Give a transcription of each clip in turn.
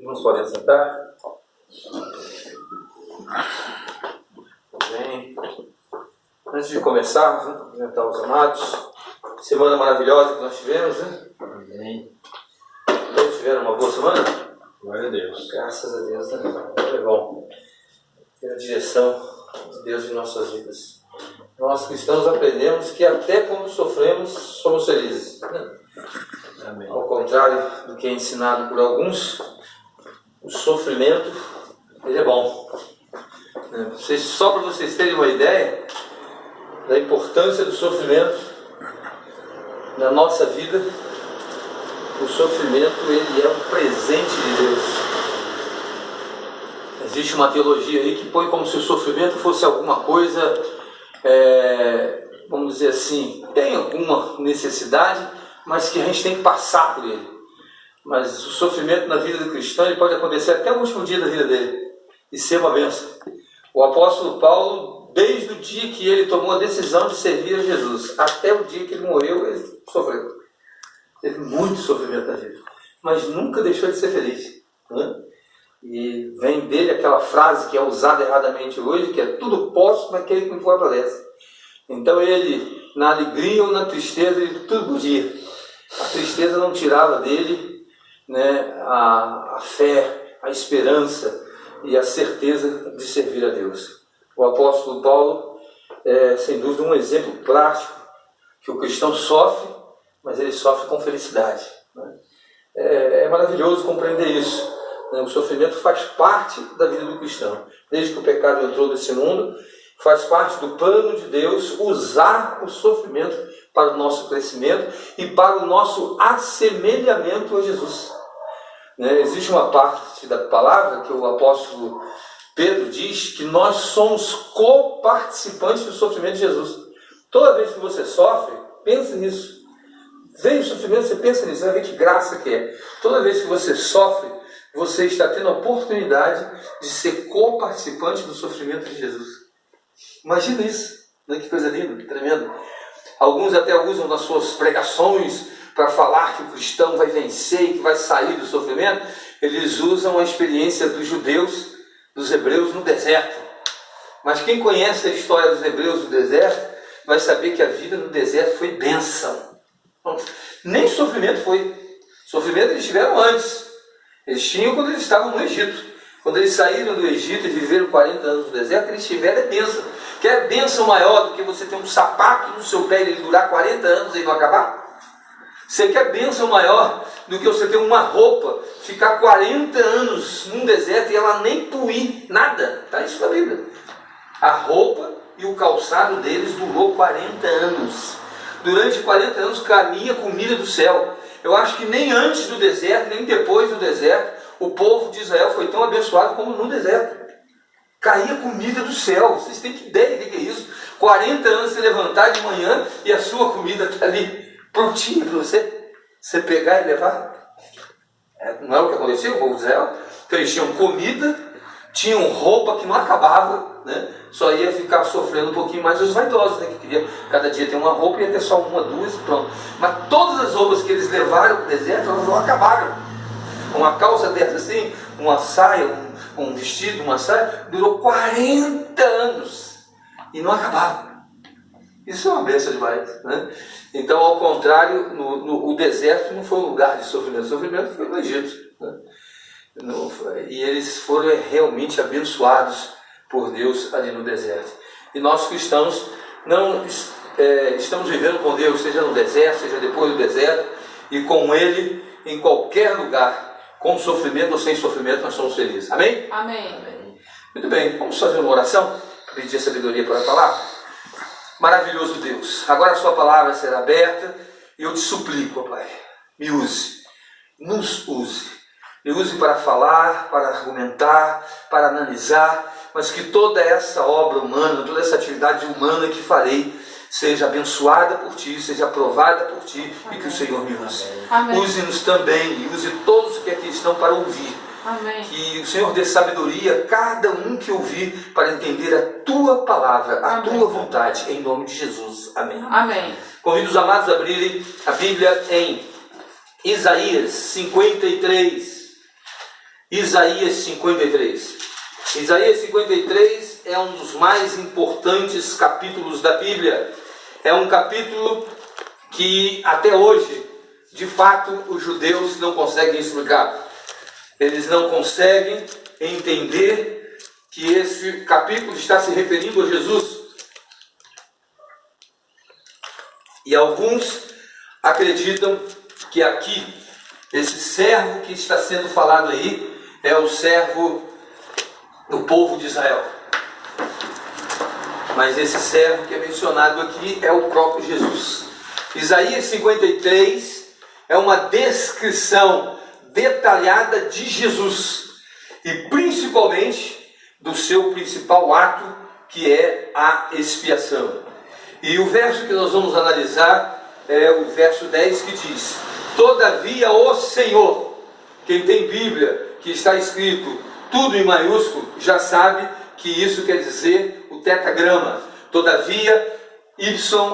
Irmãos, podem sentar. Bem. Antes de começarmos, né, apresentar os amados. Semana maravilhosa que nós tivemos, né? Amém. Todos tiveram uma boa semana? Glória a Deus. Graças a Deus, né? É bom ter a direção de Deus em nossas vidas. Nós cristãos aprendemos que até quando sofremos, somos felizes, né? Amém. Ao contrário do que é ensinado por alguns, o sofrimento, ele é bom. Só para vocês terem uma ideia da importância do sofrimento na nossa vida, o sofrimento, ele é um presente de Deus. Existe uma teologia aí que põe como se o sofrimento fosse alguma coisa, vamos dizer assim, tem alguma necessidade, mas que a gente tem que passar por ele. Mas o sofrimento na vida do cristão, ele pode acontecer até o último dia da vida dele e ser uma bênção. O apóstolo Paulo, desde o dia que ele tomou a decisão de servir a Jesus até o dia que ele morreu, ele sofreu. Teve muito sofrimento na vida, mas nunca deixou de ser feliz, né? E vem dele aquela frase que é usada erradamente hoje, que é: tudo posso naquele que me fortalece. Então ele, na alegria ou na tristeza, ele tudo podia. A tristeza não tirava dele, né, a fé, a esperança e a certeza de servir a Deus. O apóstolo Paulo é, sem dúvida, um exemplo prático que o cristão sofre, mas ele sofre com felicidade, né? É maravilhoso compreender isso, né? O sofrimento faz parte da vida do cristão. Desde que o pecado entrou nesse mundo, faz parte do plano de Deus usar o sofrimento para o nosso crescimento e para o nosso assemelhamento a Jesus. Existe uma parte da palavra que o apóstolo Pedro diz que nós somos co-participantes do sofrimento de Jesus. Toda vez que você sofre, pense nisso. Vem o sofrimento, você pensa nisso, vai ver que graça que é. Toda vez que você sofre, você está tendo a oportunidade de ser co-participante do sofrimento de Jesus. Imagina isso, né? Que coisa linda, tremenda. Alguns até usam nas suas pregações para falar que o cristão vai vencer e que vai sair do sofrimento. Eles usam a experiência dos judeus, dos hebreus no deserto. Mas quem conhece a história dos hebreus no deserto vai saber que a vida no deserto foi bênção. Nem sofrimento foi. Sofrimento eles tiveram antes. Eles tinham quando eles estavam no Egito. Quando eles saíram do Egito e viveram 40 anos no deserto, eles tiveram bênção. Quer bênção maior do que você ter um sapato no seu pé e ele durar 40 anos e não acabar? Você quer bênção maior do que você ter uma roupa, ficar 40 anos num deserto e ela nem puir nada? Está isso na Bíblia. A roupa e o calçado deles durou 40 anos. Durante 40 anos caminha comida do céu. Eu acho que nem antes do deserto, nem depois do deserto, o povo de Israel foi tão abençoado como no deserto. Caía comida do céu. Vocês têm que ideia do que é isso? 40 anos se levantar de manhã e a sua comida está ali prontinha para você pegar e levar. Não é o que acontecia com o povo de Israel? Então eles tinham comida, tinham roupa que não acabava, né? Só ia ficar sofrendo um pouquinho mais os vaidosos, né? Que queria cada dia ter uma roupa e ia ter só uma, duas e pronto. Mas todas as roupas que eles levaram para o deserto, elas não acabaram. Uma calça dessa assim, uma saia, um vestido, uma saia, durou 40 anos e não acabava. Isso é uma bênção demais, né? Então, ao contrário, o deserto não foi um lugar de sofrimento. O sofrimento foi no Egito, né? E eles foram realmente abençoados por Deus ali no deserto. E nós cristãos não estamos vivendo com Deus, seja no deserto, seja depois do deserto, e com Ele em qualquer lugar. Com sofrimento ou sem sofrimento, nós somos felizes. Amém? Amém. Amém. Muito bem, vamos fazer uma oração, pedir a sabedoria para a palavra. Maravilhoso Deus, agora a sua palavra será aberta e eu te suplico, Pai, me use, nos use. Me use para falar, para argumentar, para analisar, mas que toda essa obra humana, toda essa atividade humana que farei, seja abençoada por Ti, seja aprovada por Ti. Amém. E que o Senhor me use. Use-nos também e use todos que aqui estão para ouvir. Amém. Que o Senhor dê sabedoria a cada um que ouvir para entender a Tua palavra, a Tua vontade, em nome de Jesus. Amém. Amém. Convido os amados a abrirem a Bíblia em Isaías 53. Isaías 53. Isaías 53 é um dos mais importantes capítulos da Bíblia. É um capítulo que até hoje, de fato, os judeus não conseguem explicar. Eles não conseguem entender que esse capítulo está se referindo a Jesus. E alguns acreditam que aqui, esse servo que está sendo falado aí, é o servo do povo de Israel. Mas esse servo que é mencionado aqui é o próprio Jesus. Isaías 53 é uma descrição detalhada de Jesus, e principalmente do seu principal ato, que é a expiação. E o verso que nós vamos analisar é o verso 10, que diz: todavia o Senhor, quem tem Bíblia, que está escrito tudo em maiúsculo, já sabe que isso quer dizer o tetragrama. Todavia, YHWH,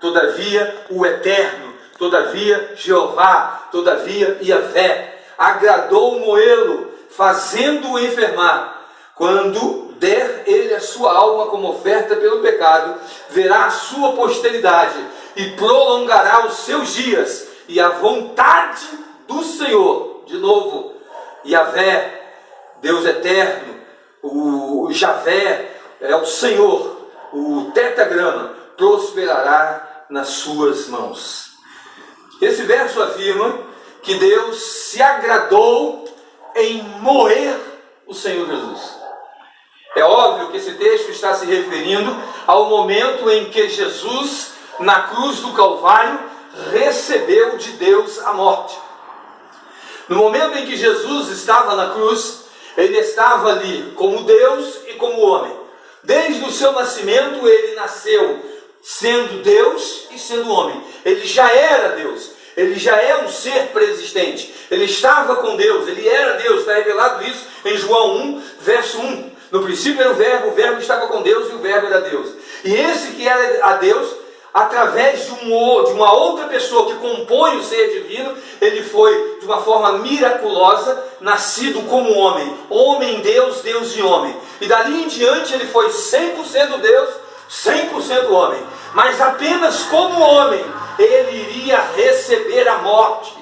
todavia o Eterno, todavia Jeová, todavia Yahvé, agradou Moê-lo, fazendo-o enfermar. Quando der ele a sua alma como oferta pelo pecado, verá a sua posteridade e prolongará os seus dias, e a vontade do Senhor, de novo, Yahvé, Deus eterno, o Javé, é o Senhor, o tetragrama, prosperará nas suas mãos. Esse verso afirma que Deus se agradou em moer o Senhor Jesus. É óbvio que esse texto está se referindo ao momento em que Jesus, na cruz do Calvário, recebeu de Deus a morte. No momento em que Jesus estava na cruz, ele estava ali como Deus e como homem. Desde o seu nascimento, ele nasceu sendo Deus e sendo homem. Ele já era Deus, ele já é um ser preexistente. Ele estava com Deus, ele era Deus. Está revelado isso em João 1, verso 1. No princípio era o verbo estava com Deus e o verbo era Deus. E esse que era a Deus, através de uma outra pessoa que compõe o ser divino, ele foi, de uma forma miraculosa, nascido como homem. Homem, Deus, Deus e homem. E dali em diante ele foi 100% Deus, 100% homem. Mas apenas como homem, ele iria receber a morte.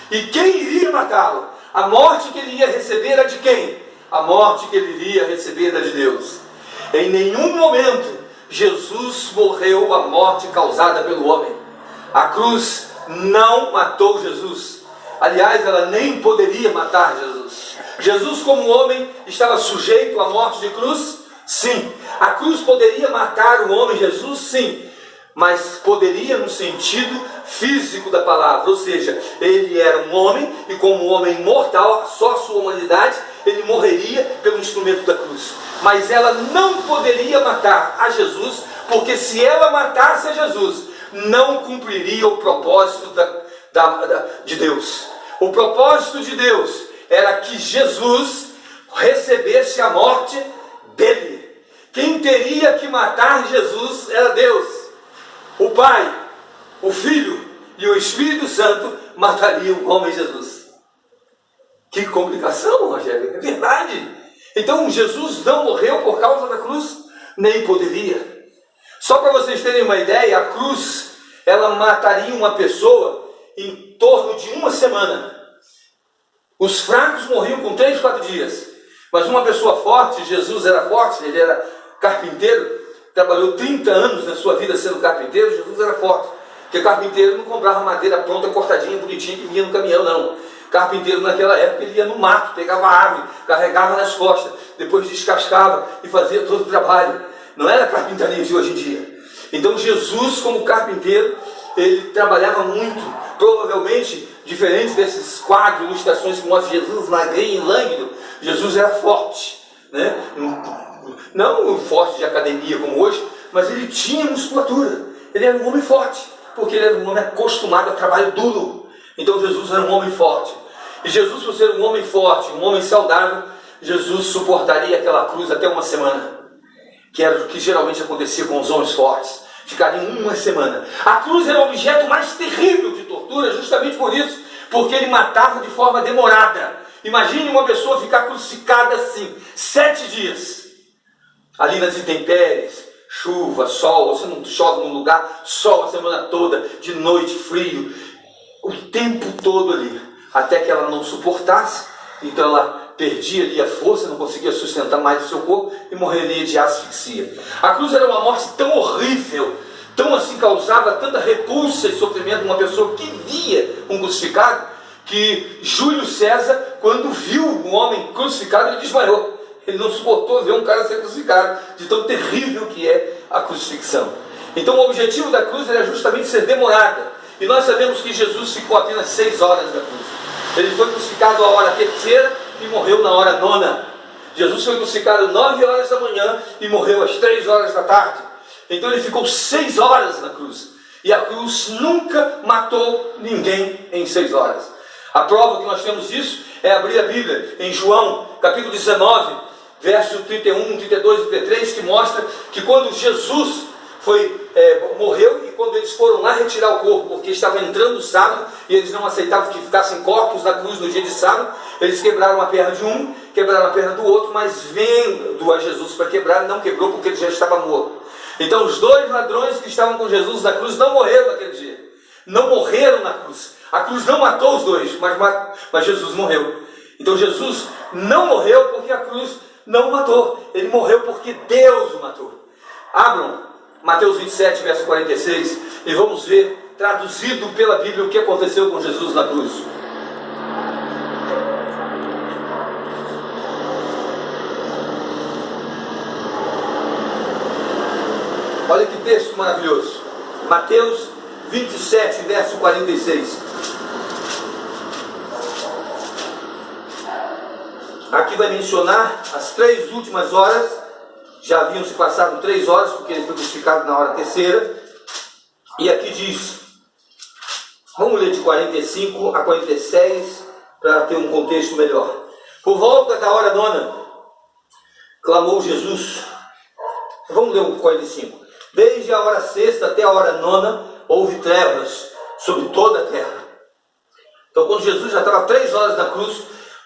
E quem iria matá-lo? A morte que ele ia receber era de quem? A morte que ele iria receber era de Deus. Em nenhum momento Jesus morreu a morte causada pelo homem. A cruz não matou Jesus. Aliás, ela nem poderia matar Jesus. Jesus, como homem, estava sujeito à morte de cruz? Sim. A cruz poderia matar o homem Jesus? Sim. Mas poderia no sentido físico da palavra. Ou seja, ele era um homem, e como homem mortal, só a sua humanidade, ele morreria pelo instrumento da cruz. Mas ela não poderia matar a Jesus, porque se ela matasse a Jesus, não cumpriria o propósito de Deus. O propósito de Deus era que Jesus recebesse a morte dele. Quem teria que matar Jesus era Deus. O Pai, o Filho e o Espírito Santo matariam o homem Jesus. Que complicação, Rogério, é verdade. Então Jesus não morreu por causa da cruz? Nem poderia. Só para vocês terem uma ideia, a cruz, ela mataria uma pessoa em torno de uma semana. Os fracos morriam com 3, 4 dias. Mas uma pessoa forte, Jesus era forte, ele era carpinteiro, trabalhou 30 anos na sua vida sendo carpinteiro. Jesus era forte. Porque carpinteiro não comprava madeira pronta, cortadinha, bonitinha, que vinha no caminhão, não. Carpinteiro naquela época ele ia no mato, pegava árvore, carregava nas costas, depois descascava e fazia todo o trabalho. Não era a carpintaria de hoje em dia. Então Jesus, como carpinteiro, ele trabalhava muito. Provavelmente, diferente desses quadros, ilustrações que mostram Jesus magrinho e lânguido, Jesus era forte, né? Não forte de academia como hoje, mas ele tinha musculatura. Ele era um homem forte, porque ele era um homem acostumado a trabalho duro. Então Jesus era um homem forte. E Jesus, por ser um homem forte, um homem saudável, Jesus suportaria aquela cruz até uma semana. Que era o que geralmente acontecia com os homens fortes. Ficaria uma semana. A cruz era o objeto mais terrível de tortura, justamente por isso. porque ele matava de forma demorada. Imagine uma pessoa ficar crucificada assim, 7 dias, ali nas intempéries, chuva, sol, você não chove num lugar, sol a semana toda, de noite, frio, o tempo todo ali, até que ela não suportasse, então ela perdia ali a força, não conseguia sustentar mais o seu corpo e morreria de asfixia. A cruz era uma morte tão horrível, tão assim, causava tanta repulsa e sofrimento numa pessoa que via um crucificado, que Júlio César, quando viu um homem crucificado, ele desmaiou. Ele não suportou ver um cara ser crucificado, de tão terrível que é a crucifixão. Então o objetivo da cruz era justamente ser demorada. E nós sabemos que Jesus ficou apenas 6 horas na cruz. Ele foi crucificado à hora 3ª e morreu na hora 9ª. Jesus foi crucificado 9 horas da manhã e morreu às 3 horas da tarde. Então ele ficou 6 horas na cruz. E a cruz nunca matou ninguém em 6 horas. A prova que nós temos disso é abrir a Bíblia em João, capítulo 19, verso 31, 32 e 33, que mostra que quando Jesus morreu e quando eles foram lá retirar o corpo, porque estava entrando o sábado e eles não aceitavam que ficassem corpos na cruz no dia de sábado, eles quebraram a perna de um, quebraram a perna do outro, mas vendo a Jesus para quebrar, não quebrou porque ele já estava morto. Então os 2 ladrões que estavam com Jesus na cruz não morreram naquele dia, não morreram na cruz. A cruz não matou os 2, mas Jesus morreu. Então Jesus não morreu porque a cruz não o matou. Ele morreu porque Deus o matou. Abram Mateus 27, verso 46, e vamos ver, traduzido pela Bíblia, o que aconteceu com Jesus na cruz. Olha que texto maravilhoso. Mateus 27, verso 46. Aqui vai mencionar as 3 últimas horas. Já haviam se passado 3 horas, porque ele foi crucificado na hora 3ª. E aqui diz, vamos ler de 45 a 46, para ter um contexto melhor. Por volta da hora 9ª, clamou Jesus. Vamos ler o 45. Desde a hora 6ª até a hora 9ª, houve trevas sobre toda a terra. Então quando Jesus já estava 3 horas na cruz,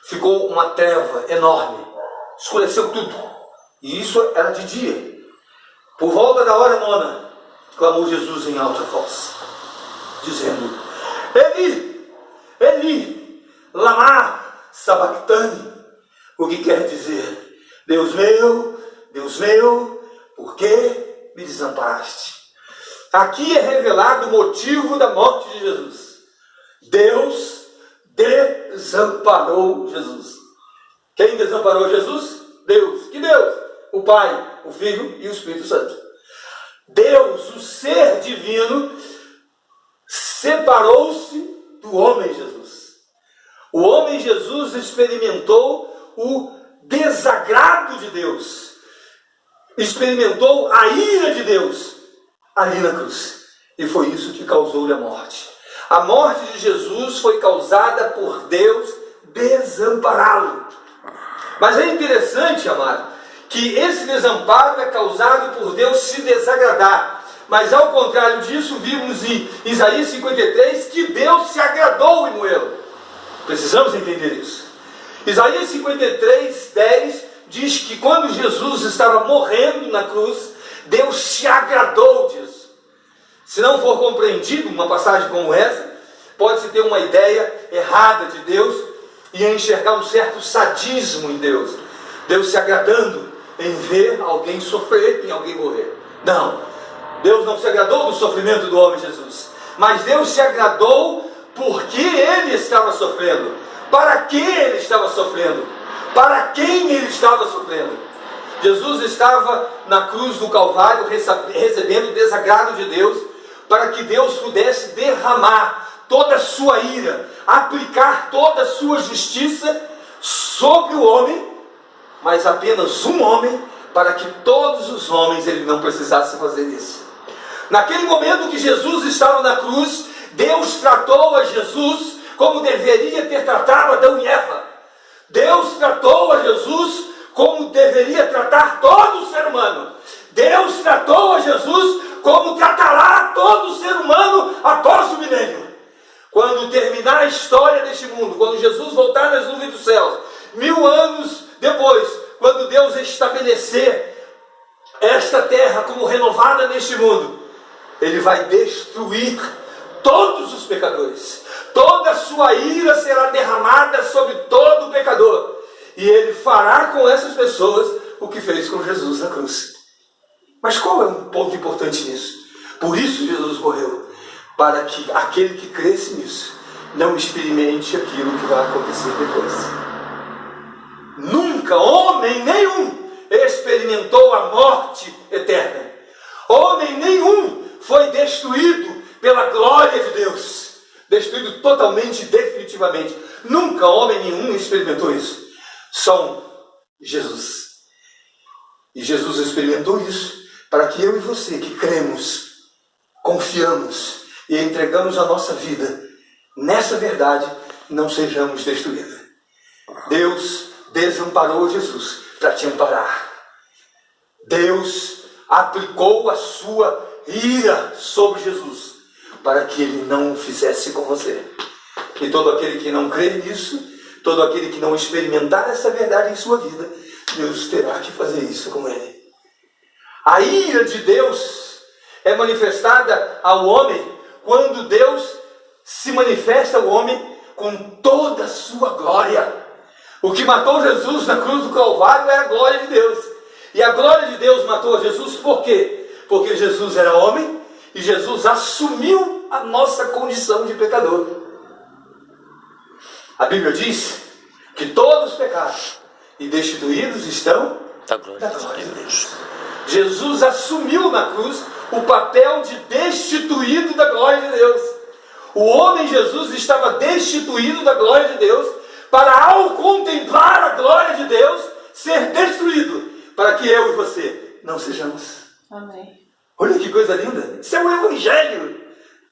ficou uma treva enorme, escureceu tudo, e isso era de dia. Por volta da hora 9ª, clamou Jesus em alta voz, dizendo: Eli, Eli, lama sabachthani, o que quer dizer: Deus meu, por que me desamparaste? Aqui é revelado o motivo da morte de Jesus. Deus desamparou Jesus. Quem desamparou Jesus? Deus. Que Deus? O Pai, o Filho e o Espírito Santo. Deus, o ser divino, separou-se do homem Jesus. O homem Jesus experimentou o desagrado de Deus, experimentou a ira de Deus ali na cruz, e foi isso que causou-lhe a morte. A morte de Jesus foi causada por Deus desampará-lo. Mas é interessante, amado, que esse desamparo é causado por Deus se desagradar. Mas ao contrário disso, vimos em Isaías 53 que Deus se agradou em moê-lo. Precisamos entender isso. Isaías 53, 10 diz que quando Jesus estava morrendo na cruz, Deus se agradou disso. Se não for compreendido uma passagem como essa, pode-se ter uma ideia errada de Deus e enxergar um certo sadismo em Deus. Deus se agradando em ver alguém sofrer, em alguém morrer. Não, Deus não se agradou do sofrimento do homem Jesus, mas Deus se agradou porque ele estava sofrendo. Para que ele estava sofrendo? Para quem ele estava sofrendo? Jesus estava na cruz do Calvário recebendo o desagrado de Deus, para que Deus pudesse derramar toda a sua ira, aplicar toda a sua justiça sobre o homem, mas apenas um homem, para que todos os homens ele não precisasse fazer isso. Naquele momento que Jesus estava na cruz, Deus tratou a Jesus como deveria ter tratado Adão e Eva. Deus tratou a Jesus como deveria tratar todo ser humano. Deus tratou a Jesus como tratará todo ser humano após o milênio. quando terminar a história deste mundo, quando Jesus voltar nas nuvens dos céus, 1000 anos depois, quando Deus estabelecer esta terra como renovada neste mundo, Ele vai destruir todos os pecadores. Toda a sua ira será derramada sobre todo o pecador. E Ele fará com essas pessoas o que fez com Jesus na cruz. Mas qual é um ponto importante nisso? Por isso Jesus morreu, para que aquele que cresce nisso não experimente aquilo que vai acontecer depois. Nunca homem nenhum experimentou a morte eterna. Homem nenhum foi destruído pela glória de Deus. Destruído totalmente, definitivamente. Nunca homem nenhum experimentou isso. Só Jesus. E Jesus experimentou isso para que eu e você que cremos, confiamos e entregamos a nossa vida nessa verdade, não sejamos destruídos. Deus desamparou Jesus para te amparar. Deus aplicou a sua ira sobre Jesus para que Ele não o fizesse com você. E todo aquele que não crê nisso, todo aquele que não experimentar essa verdade em sua vida, Deus terá que fazer isso com ele. A ira de Deus é manifestada ao homem quando Deus se manifesta ao homem com toda a sua glória. O que matou Jesus na cruz do Calvário é a glória de Deus. E a glória de Deus matou Jesus por quê? Porque Jesus era homem e Jesus assumiu a nossa condição de pecador. A Bíblia diz que todos pecaram e destituídos estão da glória de Deus. Jesus assumiu na cruz o papel de destituído da glória de Deus. O homem Jesus estava destituído da glória de Deus para, ao contemplar a glória de Deus, ser destruído, para que eu e você não sejamos. Amém. Olha que coisa linda. Isso é o Evangelho,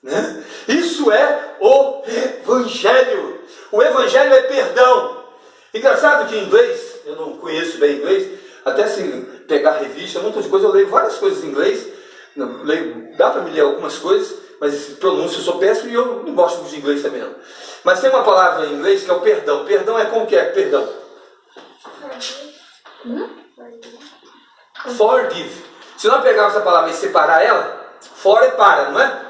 né? Isso é o Evangelho. O Evangelho é perdão. Engraçado que em inglês, eu não conheço bem inglês, até se pegar revista, um montão de coisa, eu leio várias coisas em inglês, dá para me ler algumas coisas, mas pronúncia eu sou péssimo e eu não gosto muito de inglês também não. Mas tem uma palavra em inglês que é o perdão. Perdão é como que é? Perdão. Forgive. Se nós pegarmos essa palavra e separar ela, for é para, não é?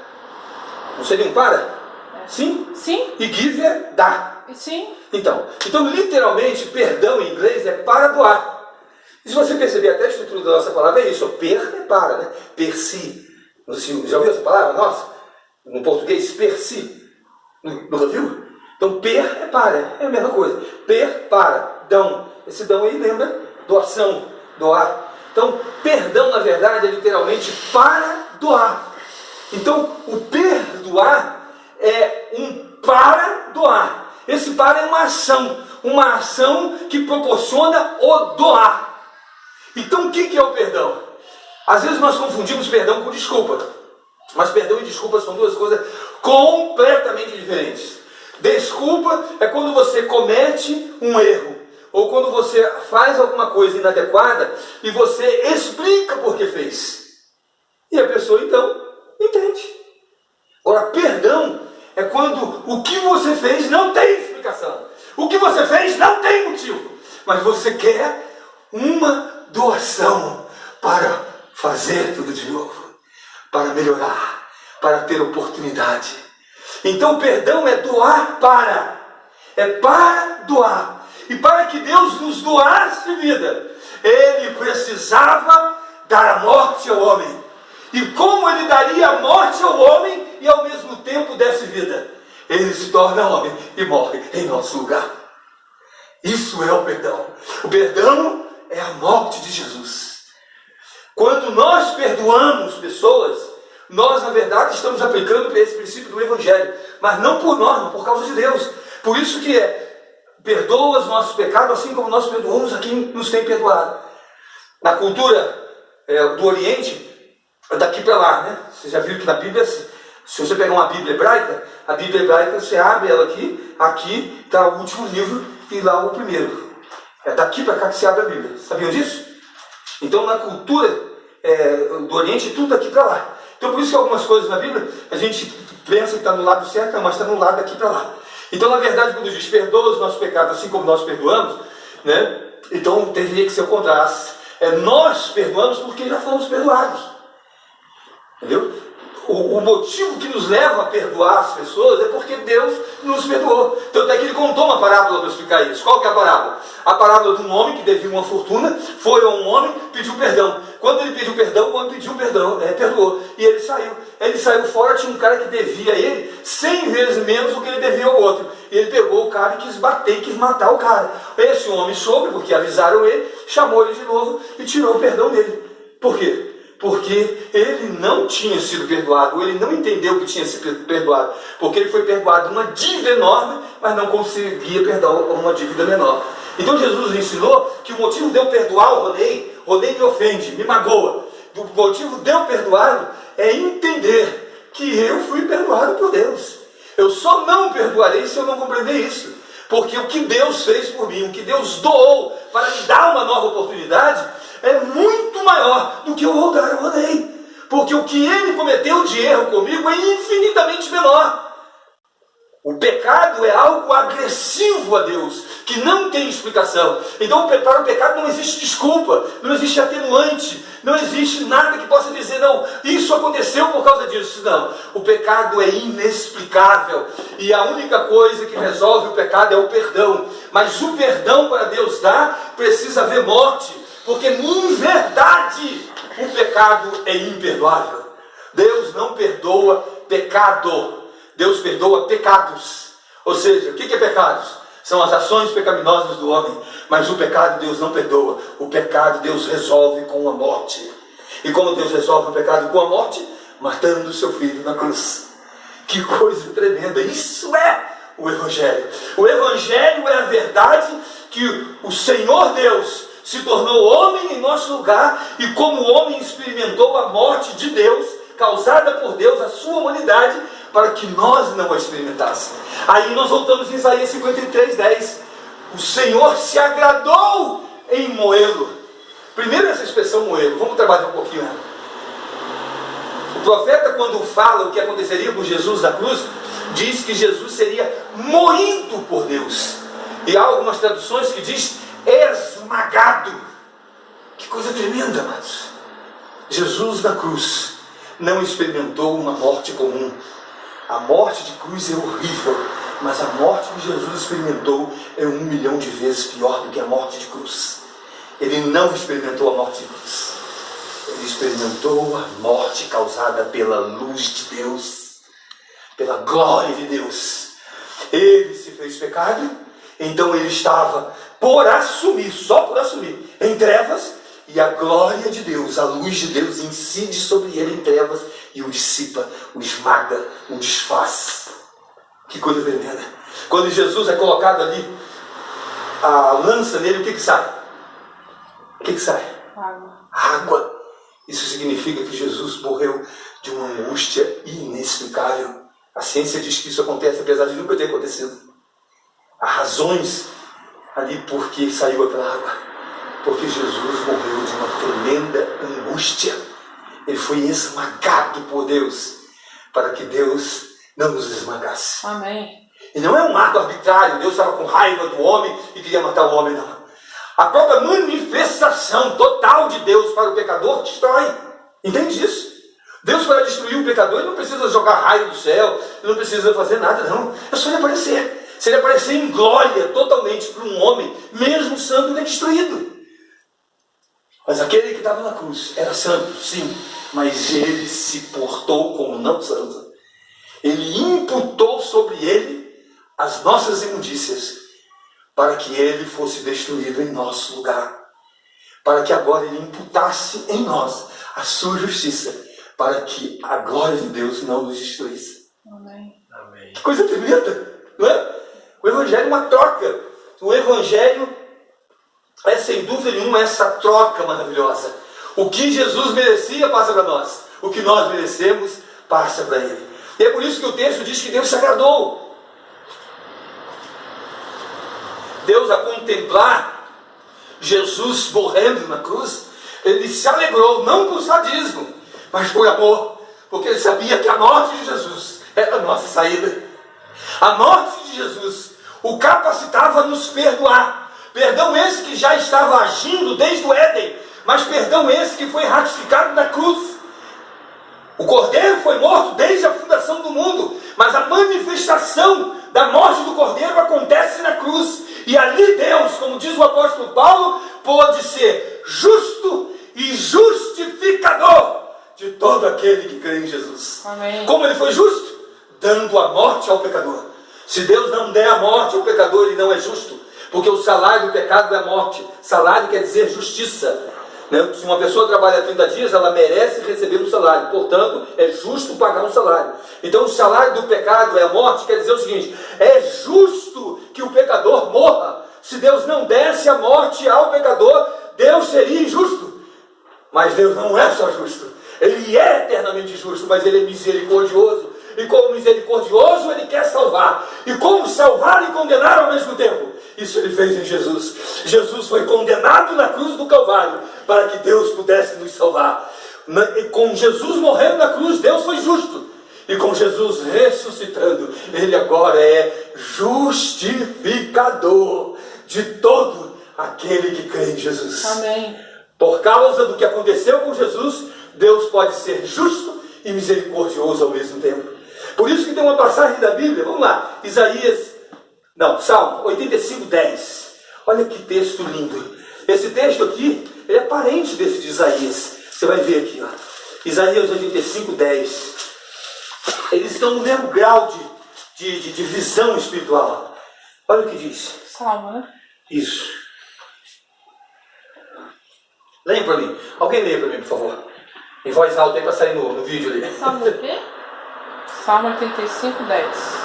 Não seria um para? Sim? Sim. E give é dar. Sim. Então, literalmente, perdão em inglês é para doar. E se você perceber até a estrutura da nossa palavra é isso, per é para, né? Per si. Já ouviu essa palavra? Nossa, no português, per si. Nunca viu? Então, per é para, é a mesma coisa. Per, para, dão. Esse dão aí lembra doação, doar. Então, perdão, na verdade, é literalmente para doar. Então, o perdoar é um para doar. Esse para é uma ação que proporciona o doar. Então, o que é o perdão? Às vezes nós confundimos perdão com desculpa. Mas perdão e desculpa são duas coisas completamente diferentes. Desculpa é quando você comete um erro, ou quando você faz alguma coisa inadequada e você explica por que fez. E a pessoa então entende. Agora, perdão é quando o que você fez não tem explicação. O que você fez não tem motivo. Mas você quer uma doação para fazer tudo de novo, para melhorar, para ter oportunidade. Então, perdão é doar para, é para doar. E para que Deus nos doasse vida, Ele precisava dar a morte ao homem. E como Ele daria a morte ao homem e ao mesmo tempo desse vida? Ele se torna homem e morre em nosso lugar. Isso é o perdão. O perdão é a morte de Jesus. Quando nós perdoamos pessoas, nós na verdade estamos aplicando esse princípio do Evangelho, mas não por nós, não por causa de Deus. Por isso que perdoa os nossos pecados, assim como nós perdoamos a quem nos tem perdoado. Na cultura do Oriente, daqui para lá, né? Você já viu que na Bíblia, se você pegar uma Bíblia hebraica, a Bíblia hebraica, você abre ela aqui está o último livro e lá o primeiro. É daqui para cá que se abre a Bíblia. Sabiam disso? Então, na cultura do Oriente, tudo daqui para lá. Então por isso que algumas coisas na Bíblia, a gente pensa que está no lado certo, mas está no lado daqui para lá. Então na verdade quando diz perdoa os nossos pecados assim como nós perdoamos, né? Então teria que ser o contrário. Nós perdoamos porque já fomos perdoados. Entendeu? O motivo que nos leva a perdoar as pessoas é porque Deus nos perdoou. Tanto é que ele contou uma parábola para explicar isso. Qual que é a parábola? A parábola de um homem que devia uma fortuna, foi a um homem, pediu perdão. Quando ele pediu perdão, o homem pediu perdão, perdoou. E ele saiu. Ele saiu fora, tinha um cara que devia a ele 100 vezes menos do que ele devia ao outro. E ele pegou o cara e quis bater, quis matar o cara. Esse homem soube, porque avisaram ele, chamou ele de novo e tirou o perdão dele. Por quê? Porque ele não tinha sido perdoado, ele não entendeu que tinha sido perdoado, porque ele foi perdoado uma dívida enorme, mas não conseguia perdoar uma dívida menor. Então Jesus ensinou que o motivo de eu perdoar o Ronei me ofende, me magoa. O motivo de eu perdoá-lo é entender que eu fui perdoado por Deus. Eu só não perdoarei se eu não compreender isso, porque o que Deus fez por mim, o que Deus doou para me dar uma nova oportunidade, é muito maior do que eu vou dar ao Ronei. Porque o que ele cometeu de erro comigo é infinitamente menor. O pecado é algo agressivo a Deus, que não tem explicação. Então para o pecado não existe desculpa, não existe atenuante, não existe nada que possa dizer, não, isso aconteceu por causa disso. Não, o pecado é inexplicável. E a única coisa que resolve o pecado é o perdão. Mas o perdão para Deus dar, precisa haver morte. Porque, em verdade, o pecado é imperdoável. Deus não perdoa pecado. Deus perdoa pecados. Ou seja, o que é pecados? São as ações pecaminosas do homem. Mas o pecado Deus não perdoa. O pecado Deus resolve com a morte. E como Deus resolve o pecado com a morte? Matando o seu filho na cruz. Que coisa tremenda. Isso é o Evangelho. O Evangelho é a verdade que o Senhor Deus se tornou homem em nosso lugar, e como homem experimentou a morte de Deus, causada por Deus, a sua humanidade, para que nós não a experimentássemos. Aí nós voltamos em Isaías 53:10. O Senhor se agradou em moê-lo. Primeiro essa expressão moê-lo, vamos trabalhar um pouquinho. O profeta, quando fala o que aconteceria com Jesus na cruz, diz que Jesus seria moído por Deus. E há algumas traduções que diz esmagado. Que coisa tremenda, amados. Jesus na cruz não experimentou uma morte comum. A morte de cruz é horrível, mas a morte que Jesus experimentou é 1 milhão de vezes pior do que a morte de cruz. Ele não experimentou a morte de cruz. Ele experimentou a morte causada pela luz de Deus, pela glória de Deus. Ele se fez pecado, então ele estava por assumir, só por assumir, em trevas, e a glória de Deus, a luz de Deus incide sobre ele em trevas e o dissipa, o esmaga, o desfaz. Que coisa tremenda. Quando Jesus é colocado ali, a lança nele, o que sai? O que sai? Água. Água. Isso significa que Jesus morreu de uma angústia inexplicável. A ciência diz que isso acontece, apesar de nunca ter acontecido. Há razões ali porque saiu aquela água. Porque Jesus morreu de uma tremenda angústia. Ele foi esmagado por Deus, para que Deus não nos esmagasse. Amém. E não é um ato arbitrário, Deus estava com raiva do homem e queria matar o homem, não. A própria manifestação total de Deus para o pecador destrói. Entende isso? Deus, para destruir o pecador, ele não precisa jogar raio do céu, ele não precisa fazer nada, não. É só ele aparecer. Se ele aparecer em glória totalmente para um homem, mesmo santo, ele é destruído. Mas aquele que estava na cruz era santo, sim, mas ele se portou como não santo. Ele imputou sobre ele as nossas imundícias, para que ele fosse destruído em nosso lugar. Para que agora ele imputasse em nós a sua justiça, para que a glória de Deus não nos destruísse. Amém. Amém. Que coisa tremenda, não é? O Evangelho é uma troca. O Evangelho é, sem dúvida nenhuma, essa troca maravilhosa. O que Jesus merecia passa para nós. O que nós merecemos passa para Ele. E é por isso que o texto diz que Deus se agradou. Deus, a contemplar Jesus morrendo na cruz, Ele se alegrou, não por sadismo, mas por amor. porque ele sabia que a morte de Jesus era a nossa saída. A morte de Jesus o capacitava a nos perdoar. Perdão esse que já estava agindo desde o Éden, mas perdão esse que foi ratificado na cruz. O Cordeiro foi morto desde a fundação do mundo, mas a manifestação da morte do Cordeiro acontece na cruz. E ali Deus, como diz o apóstolo Paulo, pôde ser justo e justificador de todo aquele que crê em Jesus. Amém. Como ele foi justo? Dando a morte ao pecador. Se Deus não der a morte ao pecador, ele não é justo, porque o salário do pecado é a morte. Salário quer dizer justiça. Se uma pessoa trabalha 30 dias, ela merece receber um salário. Portanto, é justo pagar um salário. Então, o salário do pecado é a morte, quer dizer o seguinte: é justo que o pecador morra. Se Deus não desse a morte ao pecador, Deus seria injusto. Mas Deus não é só justo. Ele é eternamente justo, mas Ele é misericordioso. E como misericordioso, Ele quer salvar. E como salvar e condenar ao mesmo tempo. Isso Ele fez em Jesus. Jesus foi condenado na cruz do Calvário para que Deus pudesse nos salvar. E com Jesus morrendo na cruz, Deus foi justo. E com Jesus ressuscitando, Ele agora é justificador de todo aquele que crê em Jesus. Amém. Por causa do que aconteceu com Jesus, Deus pode ser justo e misericordioso ao mesmo tempo. Por isso que tem uma passagem da Bíblia, vamos lá, Salmo 85, 10. Olha que texto lindo. Esse texto aqui, ele é parente desse de Isaías. Você vai ver aqui, ó. Isaías 85, 10. Eles estão no mesmo grau de visão espiritual. Olha o que diz. Salmo, né? Isso. Leia para mim. Alguém leia para mim, por favor. Em voz alta aí para sair no vídeo ali. Salmo o quê? Salmo 85, 10.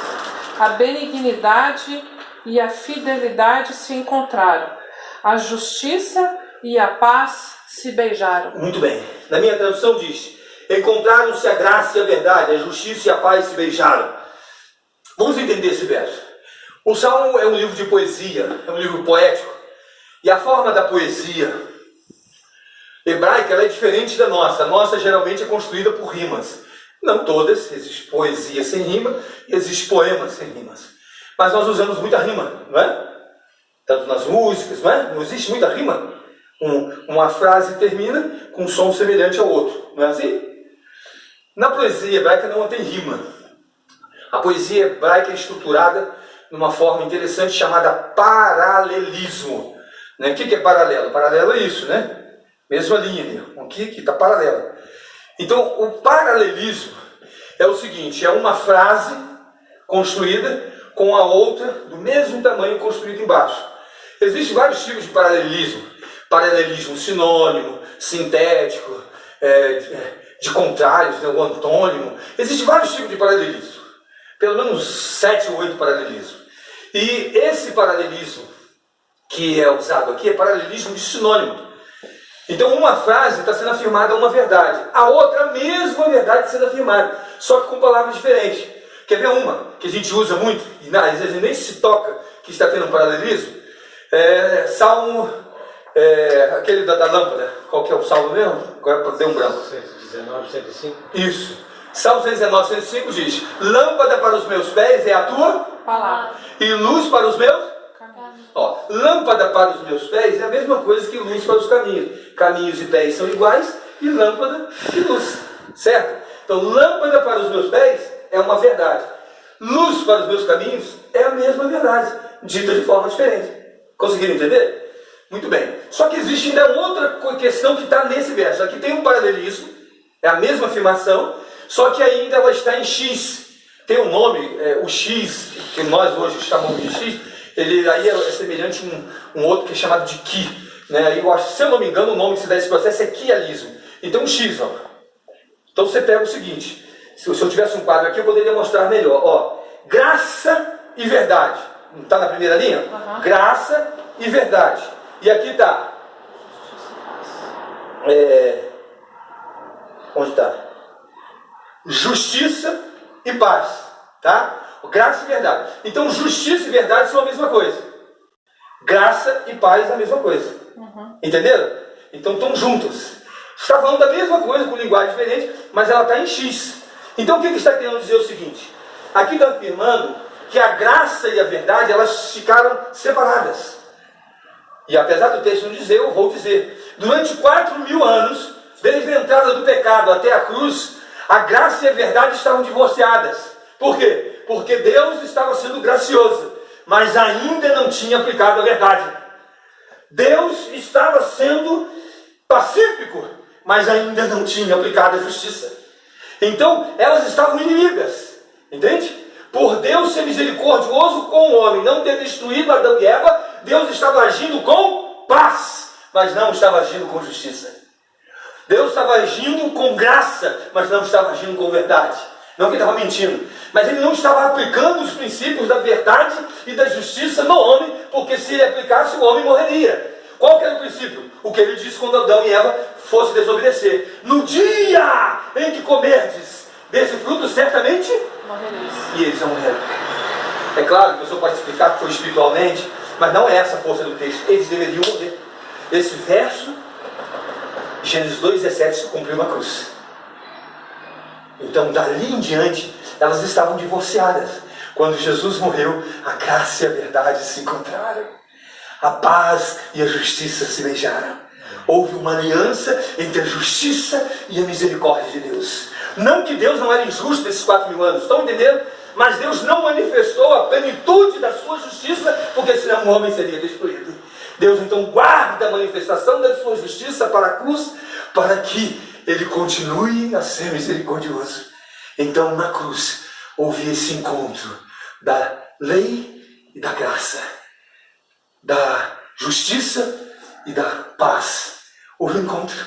A benignidade e a fidelidade se encontraram. A justiça e a paz se beijaram. Muito bem. Na minha tradução diz: encontraram-se a graça e a verdade, a justiça e a paz se beijaram. Vamos entender esse verso. O Salmo é um livro de poesia, é um livro poético. E a forma da poesia hebraica ela é diferente da nossa. A nossa geralmente é construída por rimas. Não todas, existe poesia sem rima, existe poemas sem rimas. Mas nós usamos muita rima, não é? Tanto nas músicas, não é? Não existe muita rima. Uma frase termina com um som semelhante ao outro, não é assim? Na poesia hebraica não tem rima. A poesia hebraica é estruturada de uma forma interessante chamada paralelismo. Né? O que é paralelo? Paralelo é isso, né? Mesma linha ali, aqui que está paralela. Então, o paralelismo é o seguinte: é uma frase construída com a outra do mesmo tamanho construída embaixo. Existem vários tipos de paralelismo. Paralelismo sinônimo, sintético, de contrários, né, o antônimo. Existem vários tipos de paralelismo. Pelo menos 7 ou 8 paralelismos. E esse paralelismo que é usado aqui é paralelismo de sinônimo. Então uma frase está sendo afirmada uma verdade, a outra a mesma verdade sendo afirmada, só que com palavras diferentes. Quer ver uma que a gente usa muito, e às vezes nem se toca que está tendo um paralelismo? Salmo, aquele da lâmpada, qual que é o salmo mesmo? Agora deu um branco. 119, 105. Isso. Salmo 119, 105 diz: lâmpada para os meus pés é a tua Palavra. e luz para os meus. Ó, lâmpada para os meus pés é a mesma coisa que luz para os caminhos. Caminhos e pés são iguais, e lâmpada e luz. Certo? Então, lâmpada para os meus pés é uma verdade. Luz para os meus caminhos é a mesma verdade, dita de forma diferente. Conseguiram entender? Muito bem. Só que existe ainda outra questão que está nesse verso. Aqui tem um paralelismo, é a mesma afirmação, só que ainda ela está em X. Tem um nome, o X, que nós hoje chamamos de X, ele aí é semelhante a um outro que é chamado de Ki. Né? Eu acho, se eu não me engano, o nome que se dá esse processo é quialismo. Então, X, ó. Então você pega o seguinte: se eu tivesse um quadro aqui, eu poderia mostrar melhor. Ó, graça e verdade. Não está na primeira linha? Uhum. Graça e verdade. E aqui está. Onde está? Justiça e paz. Tá? Graça e verdade. Então, justiça e verdade são a mesma coisa. Graça e paz é a mesma coisa. Uhum. Entenderam? Então, estão juntas. Está falando da mesma coisa, com linguagem diferente, mas ela está em X. Então o que está querendo dizer o seguinte? Aqui está afirmando que a graça e a verdade, elas ficaram separadas. E apesar do texto não dizer, eu vou dizer. Durante 4.000 anos, desde a entrada do pecado até a cruz, a graça e a verdade estavam divorciadas. Por quê? Porque Deus estava sendo gracioso, mas ainda não tinha aplicado a verdade. Deus estava sendo pacífico, mas ainda não tinha aplicado a justiça. Então, elas estavam inimigas. Entende? Por Deus ser misericordioso com o homem, não ter destruído Adão e Eva, Deus estava agindo com paz, mas não estava agindo com justiça. Deus estava agindo com graça, mas não estava agindo com verdade. Não que ele estava mentindo, mas ele não estava aplicando os princípios da verdade e da justiça no homem, porque se ele aplicasse, o homem morreria. Qual que era o princípio? O que ele disse quando Adão e Eva fossem desobedecer. No dia em que comerdes desse fruto, certamente morrereis. E eles não morreram. É claro que a pessoa pode explicar que foi espiritualmente, mas não é essa a força do texto. Eles deveriam morrer. Esse verso, Gênesis 2,17, se cumpriu na cruz. Então, dali em diante, elas estavam divorciadas. Quando Jesus morreu, a graça e a verdade se encontraram. A paz e a justiça se beijaram. Houve uma aliança entre a justiça e a misericórdia de Deus. Não que Deus não era injusto nesses 4.000 anos, estão entendendo? Mas Deus não manifestou a plenitude da sua justiça, porque senão o homem seria destruído. Deus então guarda a manifestação da sua justiça para a cruz, para que ele continue a ser misericordioso. Então na cruz houve esse encontro da lei e da graça, da justiça e da paz. Houve um encontro.